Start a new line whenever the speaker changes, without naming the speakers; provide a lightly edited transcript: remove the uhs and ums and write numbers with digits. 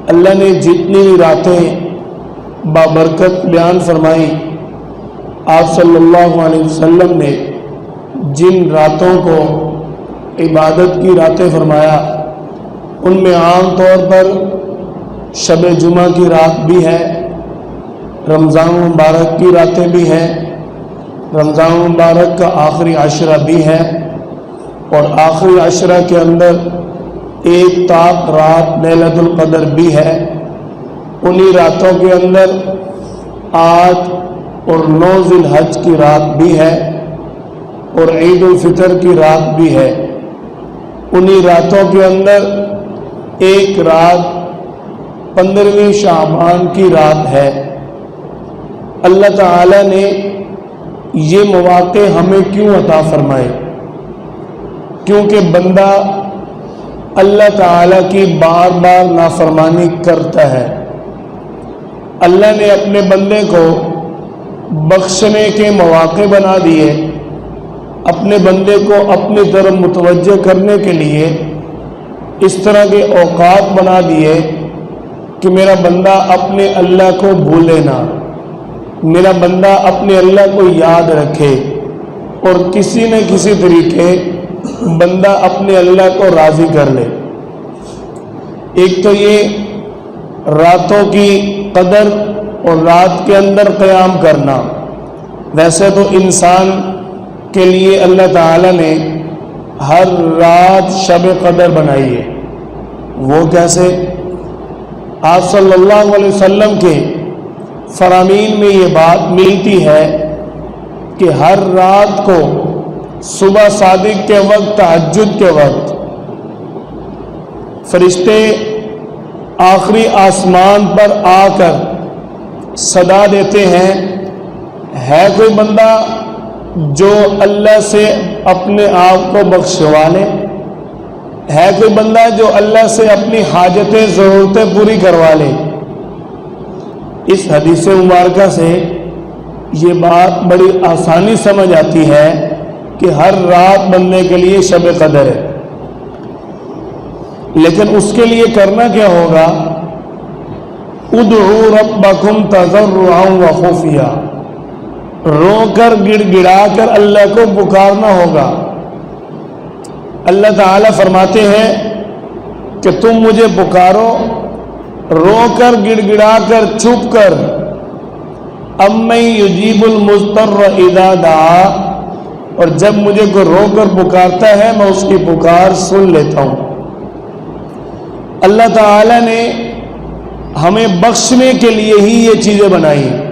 اللہ نے جتنی بھی راتیں بابرکت بیان فرمائی، آپ صلی اللہ علیہ وسلم نے جن راتوں کو عبادت کی راتیں فرمایا ان میں عام طور پر شب جمعہ کی رات بھی ہے، رمضان مبارک کی راتیں بھی ہیں، رمضان مبارک کا آخری عشرہ بھی ہے، اور آخری عشرہ کے اندر ایک تاک رات لیلۃ القدر بھی ہے۔ انہی راتوں کے اندر 8 اور 9 ذی الحج کی رات بھی ہے اور عید الفطر کی رات بھی ہے۔ انہی راتوں کے اندر ایک رات 15ویں شعبان کی رات ہے۔ اللہ تعالیٰ نے یہ مواقع ہمیں کیوں عطا فرمائے؟ کیونکہ بندہ اللہ تعالیٰ کی بار بار نافرمانی کرتا ہے۔ اللہ نے اپنے بندے کو بخشنے کے مواقع بنا دیے، اپنے بندے کو اپنی طرف متوجہ کرنے کے لیے اس طرح کے اوقات بنا دیے کہ میرا بندہ اپنے اللہ کو بھولے نہ، میرا بندہ اپنے اللہ کو یاد رکھے، اور کسی نہ کسی طریقے بندہ اپنے اللہ کو راضی کر لے۔ ایک تو یہ راتوں کی قدر اور رات کے اندر قیام کرنا، ویسے تو انسان کے لیے اللہ تعالیٰ نے ہر رات شب قدر بنائی ہے۔ وہ کیسے؟ آپ صلی اللہ علیہ وسلم کے فرامین میں یہ بات ملتی ہے کہ ہر رات کو صبح صادق کے وقت، تہجد کے وقت، فرشتے آخری آسمان پر آ کر صدا دیتے ہیں، ہے کوئی بندہ جو اللہ سے اپنے آپ کو بخشوا لے؟ ہے کوئی بندہ جو اللہ سے اپنی حاجتیں، ضرورتیں پوری کروا لے؟ اس حدیث مبارکہ سے یہ بات بڑی آسانی سمجھ آتی ہے کہ ہر رات بننے کے لیے شب قدر ہے، لیکن اس کے لیے کرنا کیا ہوگا؟ ادعوا ربکم تضرعا وخفیا، رو کر گڑ گڑا کر اللہ کو پکارنا ہوگا۔ اللہ تعالیٰ فرماتے ہیں کہ تم مجھے پکارو رو کر، گڑ گڑا کر، چھپ کر۔ امن یجیب المضطر اذا دعا، اور جب مجھے کوئی رو کر پکارتا ہے میں اس کی پکار سن لیتا ہوں۔ اللہ تعالیٰ نے ہمیں بخشنے کے لیے ہی یہ چیزیں بنائی ہیں۔